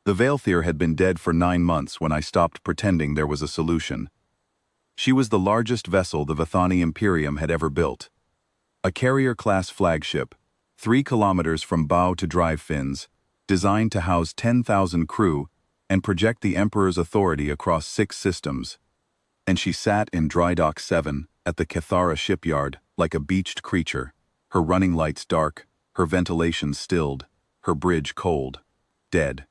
The Veilthier had been dead for 9 months when I stopped pretending there was a solution. She was the largest vessel the Vithani Imperium had ever built. A carrier-class flagship, 3 kilometers from bow to drive fins, designed to house 10,000 crew and project the Emperor's authority across 6 systems. And she sat in Dry Dock 7 at the Cathara shipyard like a beached creature, her running lights dark, her ventilation stilled, her bridge cold, dead.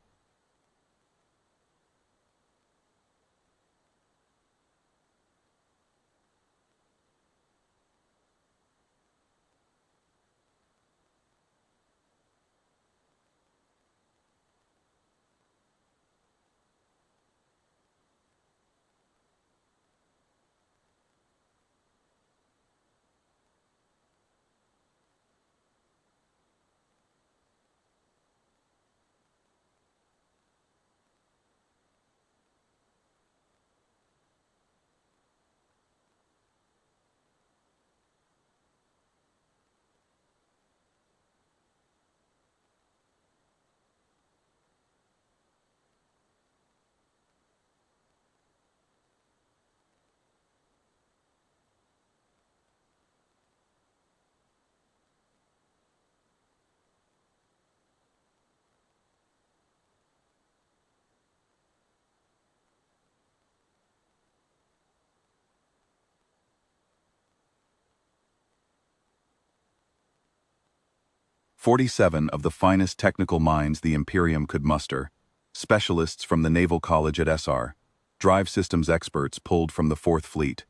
"47 of the finest technical minds the Imperium could muster, specialists from the Naval College at SR, drive systems experts pulled from the Fourth Fleet,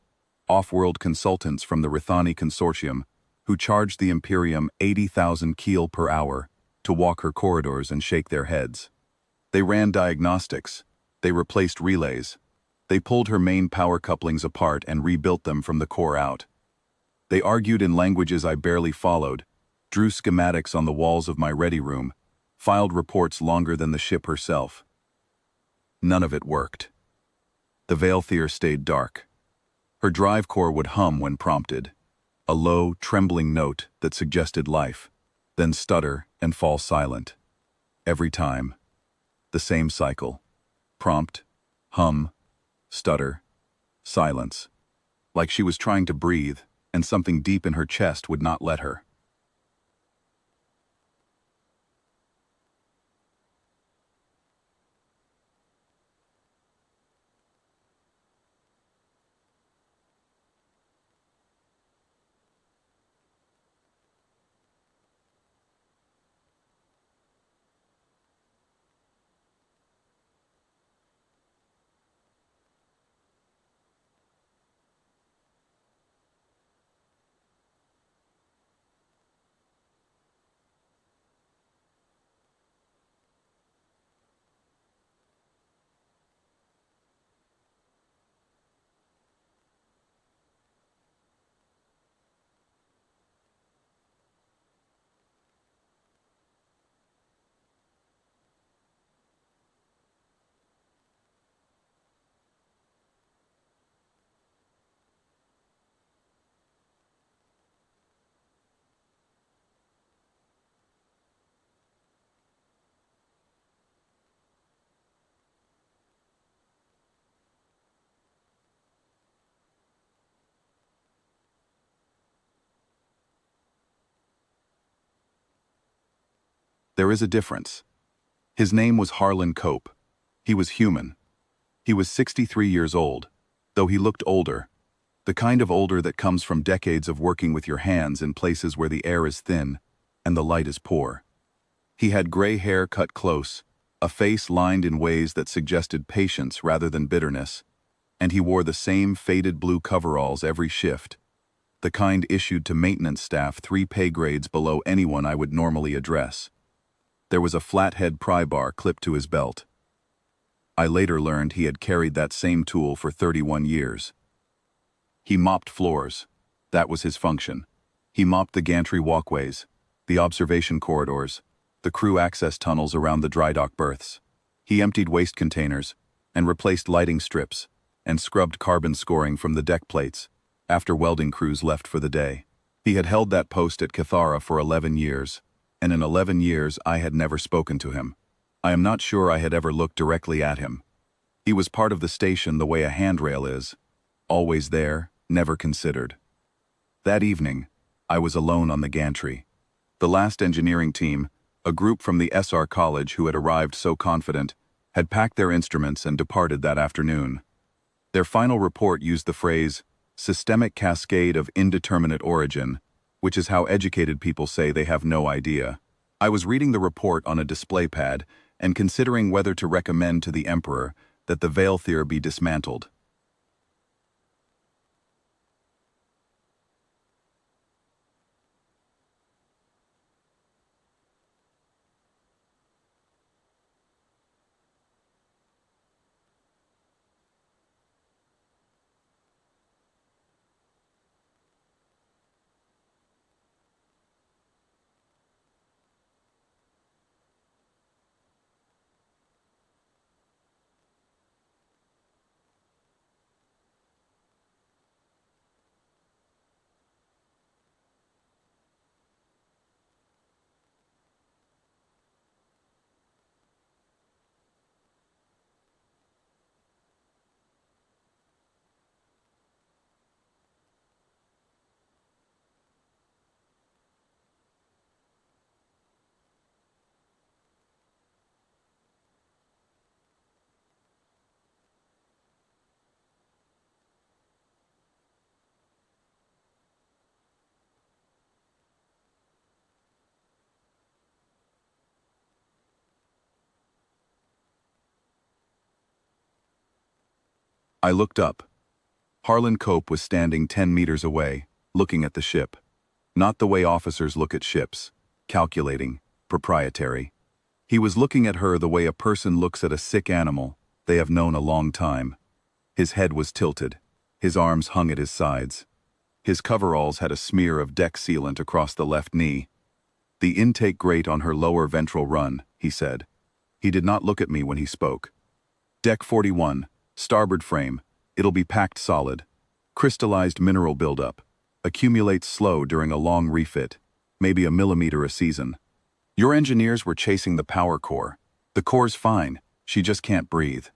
off-world consultants from the Rithani Consortium, who charged the Imperium 80,000 keel per hour to walk her corridors and shake their heads. They ran diagnostics, they replaced relays, they pulled her main power couplings apart and rebuilt them from the core out. They argued in languages I barely followed, drew schematics on the walls of my ready room, filed reports longer than the ship herself. None of it worked. The Veilthier stayed dark. Her drive core would hum when prompted, a low, trembling note that suggested life, then stutter and fall silent. Every time. The same cycle. Prompt, hum, stutter, silence. Like she was trying to breathe, and something deep in her chest would not let her. There is a difference. His name was Harlan Cope. He was human. He was 63 years old, though he looked older, the kind of older that comes from decades of working with your hands in places where the air is thin and the light is poor. He had gray hair cut close, a face lined in ways that suggested patience rather than bitterness, and he wore the same faded blue coveralls every shift, the kind issued to maintenance staff 3 pay grades below anyone I would normally address. There was a flathead pry bar clipped to his belt. I later learned he had carried that same tool for 31 years. He mopped floors. That was his function. He mopped the gantry walkways, the observation corridors, the crew access tunnels around the dry dock berths. He emptied waste containers and replaced lighting strips and scrubbed carbon scoring from the deck plates after welding crews left for the day. He had held that post at Cathara for 11 years, and in 11 years I had never spoken to him. I am not sure I had ever looked directly at him. He was part of the station the way a handrail is, always there, never considered. That evening, I was alone on the gantry. The last engineering team, a group from the SR college who had arrived so confident, had packed their instruments and departed that afternoon. Their final report used the phrase, systemic cascade of indeterminate origin, which is how educated people say they have no idea. I was reading the report on a display pad and considering whether to recommend to the Emperor that the Veil Theory be dismantled. I looked up. Harlan Cope was standing 10 meters away, looking at the ship. Not the way officers look at ships, calculating, proprietary. He was looking at her the way a person looks at a sick animal they have known a long time. His head was tilted. His arms hung at his sides. His coveralls had a smear of deck sealant across the left knee. The intake grate on her lower ventral run, he said. He did not look at me when he spoke. Deck 41, starboard frame, it'll be packed solid. Crystallized mineral buildup. Accumulates slow during a long refit, maybe a millimeter a season. Your engineers were chasing the power core. The core's fine, she just can't breathe.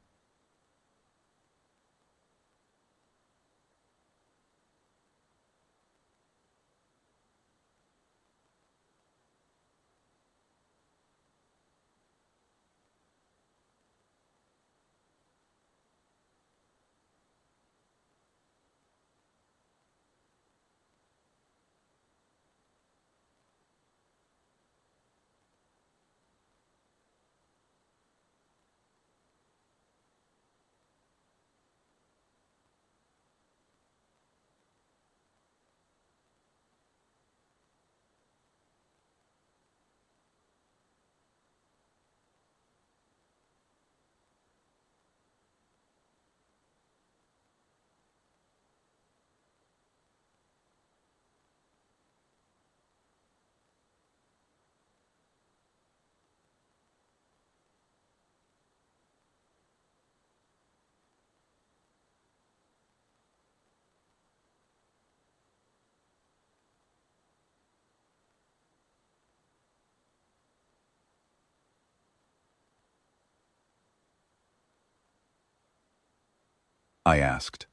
I asked.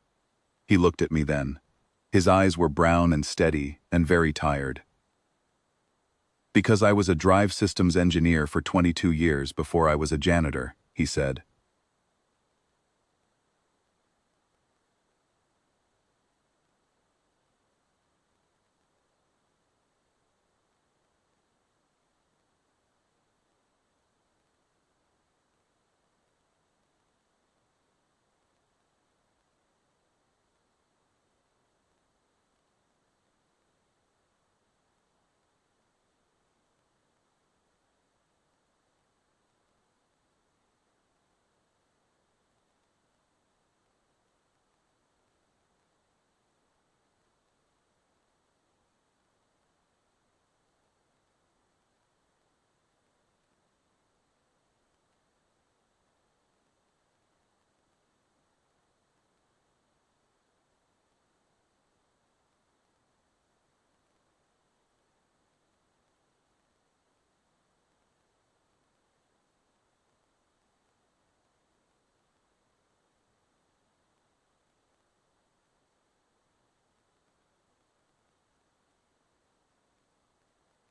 He looked at me then. His eyes were brown and steady and very tired. Because I was a drive systems engineer for 22 years before I was a janitor, he said.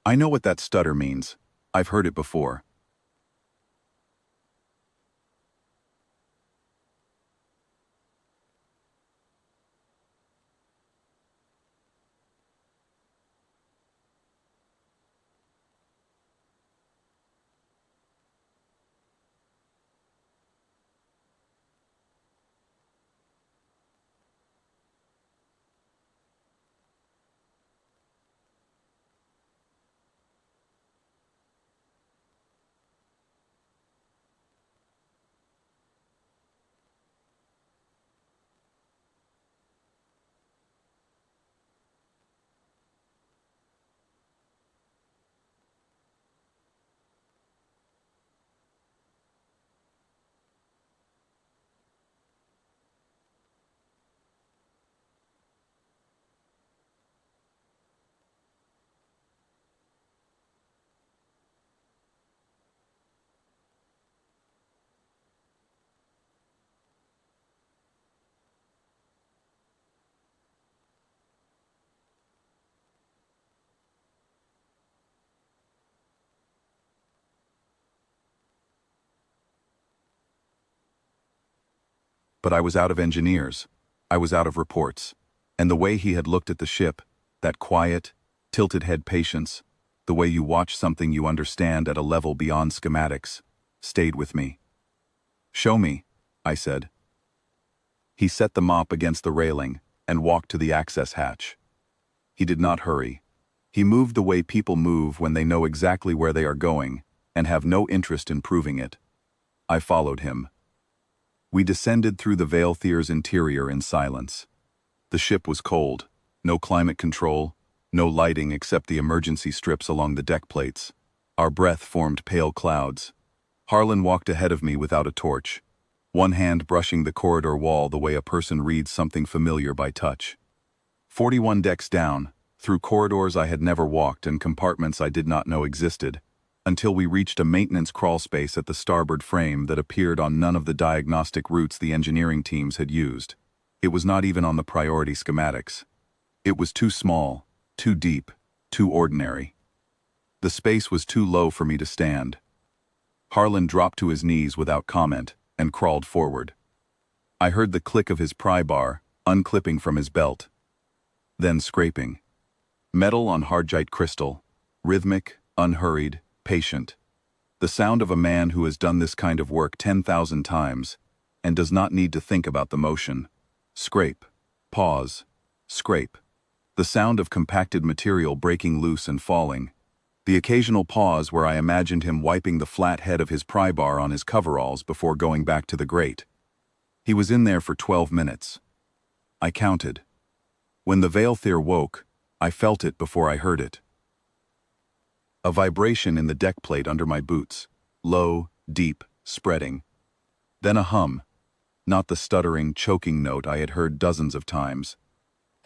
I know what that stutter means. I've heard it before. But I was out of engineers. I was out of reports. And the way he had looked at the ship, that quiet, tilted head patience, the way you watch something you understand at a level beyond schematics, stayed with me. Show me, I said. He set the mop against the railing and walked to the access hatch. He did not hurry. He moved the way people move when they know exactly where they are going and have no interest in proving it. I followed him. We descended through the Veilthier's interior in silence. The ship was cold, no climate control, no lighting except the emergency strips along the deck plates. Our breath formed pale clouds. Harlan walked ahead of me without a torch, one hand brushing the corridor wall the way a person reads something familiar by touch. 41 decks down, through corridors I had never walked and compartments I did not know existed, until we reached a maintenance crawl space at the starboard frame that appeared on none of the diagnostic routes the engineering teams had used. It was not even on the priority schematics. It was too small, too deep, too ordinary. The space was too low for me to stand. Harlan dropped to his knees without comment and crawled forward. I heard the click of his pry bar, unclipping from his belt. Then scraping. Metal on hardgite crystal, rhythmic, unhurried, patient. The sound of a man who has done this kind of work 10,000 times and does not need to think about the motion. Scrape, pause, scrape. The sound of compacted material breaking loose and falling. The occasional pause where I imagined him wiping the flat head of his pry bar on his coveralls before going back to the grate. He was in there for 12 minutes. I counted. When the Veilthier woke, I felt it before I heard it. A vibration in the deck plate under my boots, low, deep, spreading. Then a hum, not the stuttering, choking note I had heard dozens of times.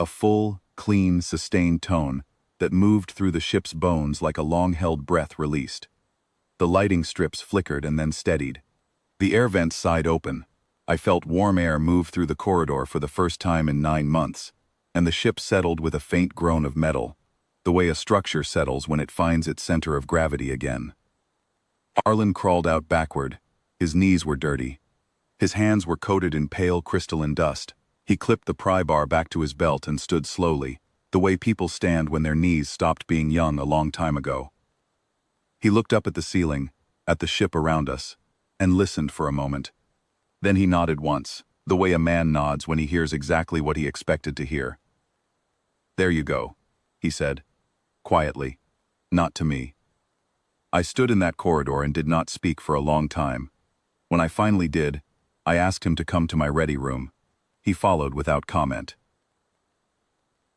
A full, clean, sustained tone that moved through the ship's bones like a long-held breath released. The lighting strips flickered and then steadied. The air vents sighed open. I felt warm air move through the corridor for the first time in 9 months, and the ship settled with a faint groan of metal, the way a structure settles when it finds its center of gravity again. Harlan crawled out backward. His knees were dirty. His hands were coated in pale crystalline dust. He clipped the pry bar back to his belt and stood slowly, the way people stand when their knees stopped being young a long time ago. He looked up at the ceiling, at the ship around us, and listened for a moment. Then he nodded once, the way a man nods when he hears exactly what he expected to hear. "There you go," he said, quietly, not to me. I stood in that corridor and did not speak for a long time. When I finally did, I asked him to come to my ready room. He followed without comment.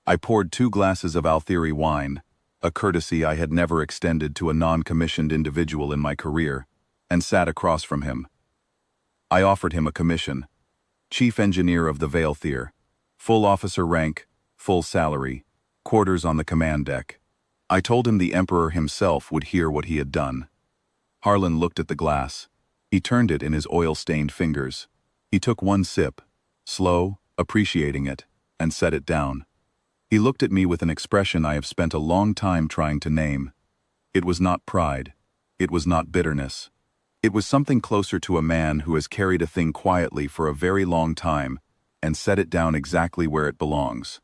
I poured 2 glasses of Altheri wine, a courtesy I had never extended to a non-commissioned individual in my career, and sat across from him. I offered him a commission. Chief Engineer of the Veilthier, full officer rank, full salary, quarters on the command deck. I told him the Emperor himself would hear what he had done. Harlan looked at the glass. He turned it in his oil-stained fingers. He took one sip, slow, appreciating it, and set it down. He looked at me with an expression I have spent a long time trying to name. It was not pride. It was not bitterness. It was something closer to a man who has carried a thing quietly for a very long time and set it down exactly where it belongs.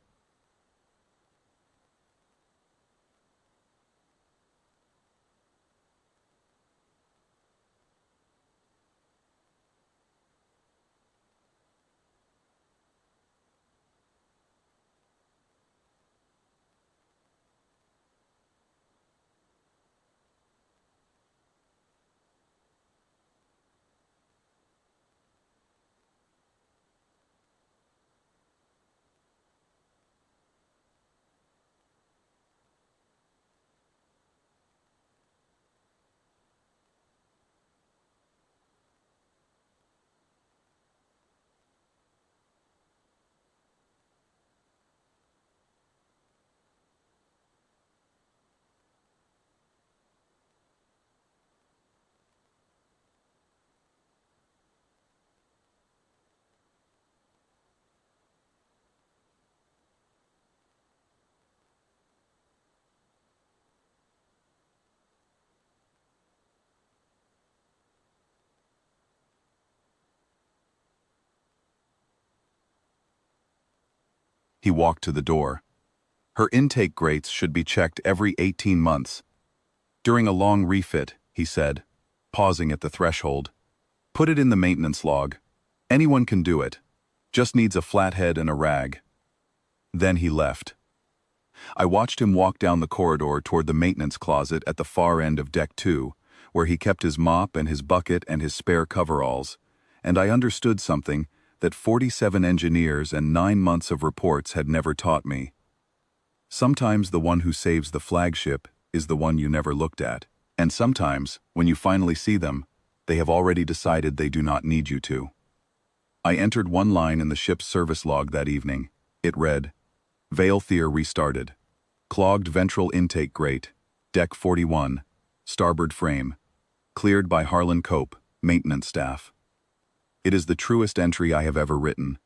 He walked to the door. Her intake grates should be checked every 18 months. During a long refit, he said, pausing at the threshold. Put it in the maintenance log. Anyone can do it. Just needs a flathead and a rag. Then he left. I watched him walk down the corridor toward the maintenance closet at the far end of Deck 2, where he kept his mop and his bucket and his spare coveralls, and I understood something that 47 engineers and 9 months of reports had never taught me. Sometimes the one who saves the flagship is the one you never looked at, and sometimes, when you finally see them, they have already decided they do not need you to. I entered one line in the ship's service log that evening. It read, Veil Theer restarted. Clogged ventral intake grate. Deck 41. Starboard frame. Cleared by Harlan Cope, maintenance staff. It is the truest entry I have ever written,